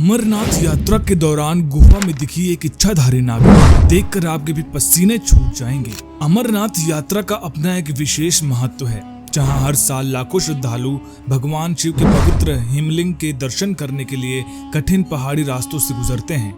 अमरनाथ यात्रा के दौरान गुफा में दिखी एक इच्छाधारी नागिन देखकर आपके भी पसीने छूट जाएंगे। अमरनाथ यात्रा का अपना एक विशेष महत्व है, जहां हर साल लाखों श्रद्धालु भगवान शिव के पवित्र हिमलिंग के दर्शन करने के लिए कठिन पहाड़ी रास्तों से गुजरते हैं।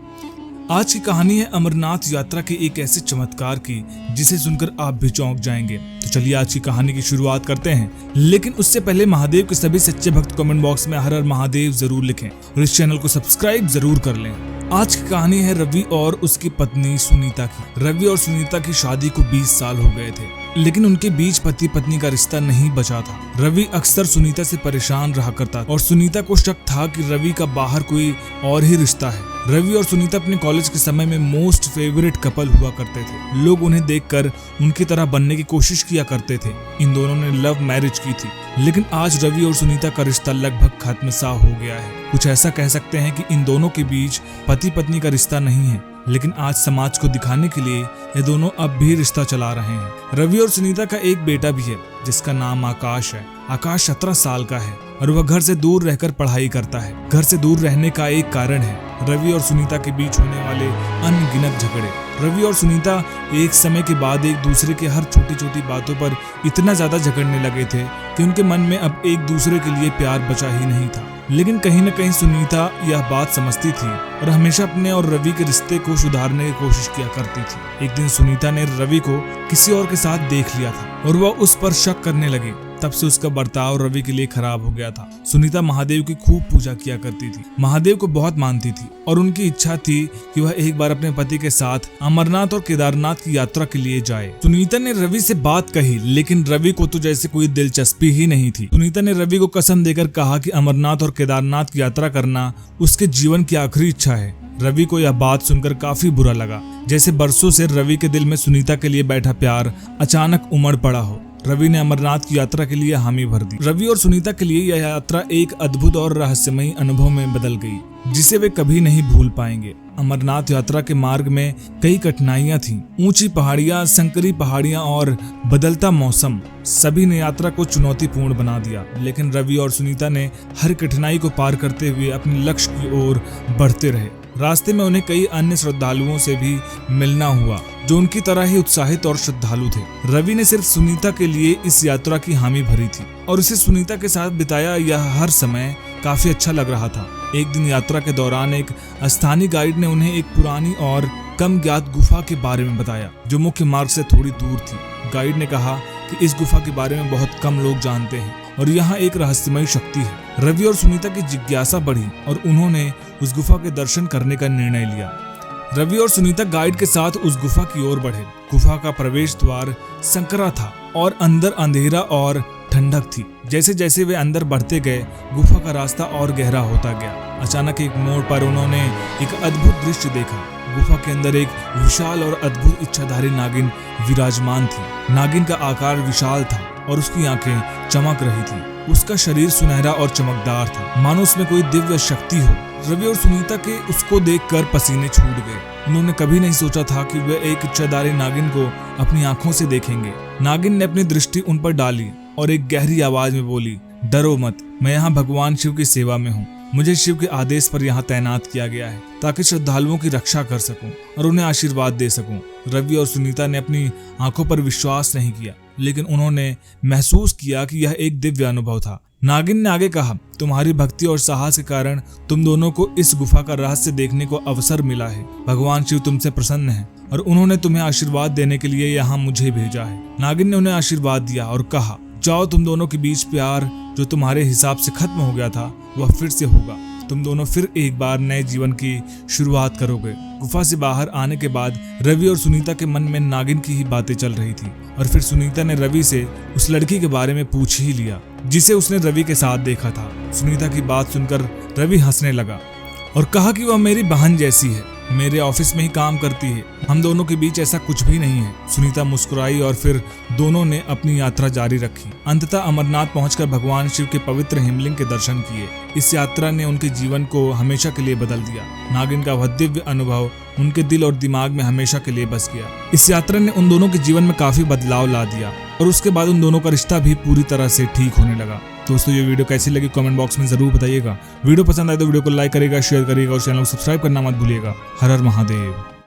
आज की कहानी है अमरनाथ यात्रा के एक ऐसे चमत्कार की जिसे सुनकर आप भी चौंक जाएंगे। तो चलिए आज की कहानी की शुरुआत करते हैं, लेकिन उससे पहले महादेव के सभी सच्चे भक्त कमेंट बॉक्स में हर हर महादेव जरूर लिखें और इस चैनल को सब्सक्राइब जरूर कर लें। आज की कहानी है रवि और उसकी पत्नी सुनीता की। रवि और सुनीता की शादी को 20 साल हो गए थे, लेकिन उनके बीच पति पत्नी का रिश्ता नहीं बचा था। रवि अक्सर सुनीता से परेशान रहा करता और सुनीता को शक था कि रवि का बाहर कोई और ही रिश्ता है। रवि और सुनीता अपने कॉलेज के समय में मोस्ट फेवरेट कपल हुआ करते थे। लोग उन्हें देखकर उनकी तरह बनने की कोशिश किया करते थे। इन दोनों ने लव मैरिज की थी, लेकिन आज रवि और सुनीता का रिश्ता लगभग खत्म सा हो गया है। कुछ ऐसा कह सकते हैं कि इन दोनों के बीच पति पत्नी का रिश्ता नहीं है, लेकिन आज समाज को दिखाने के लिए ये दोनों अब भी रिश्ता चला रहे हैं। रवि और सुनीता का एक बेटा भी है जिसका नाम आकाश है। आकाश 17 साल का है और वह घर से दूर रहकर पढ़ाई करता है। घर से दूर रहने का एक कारण है रवि और सुनीता के बीच होने वाले अनगिनत झगड़े। रवि और सुनीता एक समय के बाद एक दूसरे के हर छोटी छोटी बातों पर इतना ज्यादा झगड़ने लगे थे कि उनके मन में अब एक दूसरे के लिए प्यार बचा ही नहीं था। लेकिन कहीं न कहीं सुनीता यह बात समझती थी और हमेशा अपने और रवि के रिश्ते को सुधारने की कोशिश किया करती थी। एक दिन सुनीता ने रवि को किसी और के साथ देख लिया था और वह उस पर शक करने लगी। तब से उसका बर्ताव रवि के लिए खराब हो गया था। सुनीता महादेव की खूब पूजा किया करती थी, महादेव को बहुत मानती थी और उनकी इच्छा थी कि वह एक बार अपने पति के साथ अमरनाथ और केदारनाथ की यात्रा के लिए जाए। सुनीता ने रवि से बात कही, लेकिन रवि को तो जैसे कोई दिलचस्पी ही नहीं थी। सुनीता ने रवि को कसम देकर कहा कि अमरनाथ और केदारनाथ की यात्रा करना उसके जीवन की आखिरी इच्छा है। रवि को यह बात सुनकर काफी बुरा लगा, जैसे बरसों से रवि के दिल में सुनीता के लिए बैठा प्यार अचानक उमड़ पड़ा हो। रवि ने अमरनाथ की यात्रा के लिए हामी भर दी। रवि और सुनीता के लिए यह यात्रा एक अद्भुत और रहस्यमयी अनुभव में बदल गई, जिसे वे कभी नहीं भूल पाएंगे। अमरनाथ यात्रा के मार्ग में कई कठिनाइयां थीं। ऊंची पहाड़ियां, संकरी पहाड़ियां और बदलता मौसम सभी ने यात्रा को चुनौतीपूर्ण बना दिया, लेकिन रवि और सुनीता ने हर कठिनाई को पार करते हुए अपने लक्ष्य की ओर बढ़ते रहे। रास्ते में उन्हें कई अन्य श्रद्धालुओं से भी मिलना हुआ जो उनकी तरह ही उत्साहित और श्रद्धालु थे। रवि ने सिर्फ सुनीता के लिए इस यात्रा की हामी भरी थी और उसे सुनीता के साथ बिताया यह हर समय काफी अच्छा लग रहा था। एक दिन यात्रा के दौरान एक स्थानीय गाइड ने उन्हें एक पुरानी और कम ज्ञात गुफा के बारे में बताया जो मुख्य मार्ग से थोड़ी दूर थी। गाइड ने कहा कि इस गुफा के बारे में बहुत कम लोग जानते हैं और यहाँ एक रहस्यमयी शक्ति है। रवि और सुनीता की जिज्ञासा बढ़ी और उन्होंने उस गुफा के दर्शन करने का निर्णय लिया। रवि और सुनीता गाइड के साथ उस गुफा की ओर बढ़े। गुफा का प्रवेश द्वार संकरा था और अंदर अंधेरा और ठंडक थी। जैसे जैसे वे अंदर बढ़ते गए, गुफा का रास्ता और गहरा होता गया। अचानक एक मोड़ पर उन्होंने एक अद्भुत दृश्य देखा। गुफा के अंदर एक विशाल और अद्भुत इच्छाधारी नागिन विराजमान थी। नागिन का आकार विशाल था और उसकी आंखें चमक रही थी। उसका शरीर सुनहरा और चमकदार था, मानो उसमें कोई दिव्य शक्ति हो। रवि और सुनीता के उसको देखकर पसीने छूट गए। उन्होंने कभी नहीं सोचा था कि वे एक इच्छाधारी नागिन को अपनी आंखों से देखेंगे। नागिन ने अपनी दृष्टि उन पर डाली और एक गहरी आवाज में बोली, डरो मत, मैं यहाँ भगवान शिव की सेवा में हूँ। मुझे शिव के आदेश पर यहाँ तैनात किया गया है ताकि श्रद्धालुओं की रक्षा कर सकूं और उन्हें आशीर्वाद दे सकूं। रवि और सुनीता ने अपनी आंखों पर विश्वास नहीं किया, लेकिन उन्होंने महसूस किया कि यह एक दिव्य अनुभव था। नागिन ने आगे कहा, तुम्हारी भक्ति और साहस के कारण तुम दोनों को इस गुफा का रहस्य देखने को अवसर मिला है। भगवान शिव तुमसे प्रसन्न है और उन्होंने तुम्हें आशीर्वाद देने के लिए यहाँ मुझे भेजा है। नागिन ने उन्हें आशीर्वाद दिया और कहा, जाओ, तुम दोनों के बीच प्यार जो तुम्हारे हिसाब से खत्म हो गया था वह फिर से होगा। तुम दोनों फिर एक बार नए जीवन की शुरुआत करोगे। गुफा से बाहर आने के बाद रवि और सुनीता के मन में नागिन की ही बातें चल रही थी और फिर सुनीता ने रवि से उस लड़की के बारे में पूछ ही लिया जिसे उसने रवि के साथ देखा था। सुनीता की बात सुनकर रवि हंसने लगा और कहा कि वह मेरी बहन जैसी है, मेरे ऑफिस में ही काम करती है, हम दोनों के बीच ऐसा कुछ भी नहीं है। सुनीता मुस्कुराई और फिर दोनों ने अपनी यात्रा जारी रखी। अंततः अमरनाथ पहुंचकर भगवान शिव के पवित्र हिमलिंग के दर्शन किए। इस यात्रा ने उनके जीवन को हमेशा के लिए बदल दिया। नागिन का वह दिव्य अनुभव उनके दिल और दिमाग में हमेशा के लिए बस गया। इस यात्रा ने उन दोनों के जीवन में काफी बदलाव ला दिया और उसके बाद उन दोनों का रिश्ता भी पूरी तरह से ठीक होने लगा। दोस्तों ये वीडियो कैसी लगी कमेंट बॉक्स में जरूर बताइएगा। वीडियो पसंद आए तो वीडियो को लाइक करिएगा, शेयर करिएगा और चैनल को सब्सक्राइब करना मत भूलिएगा। हर हर महादेव।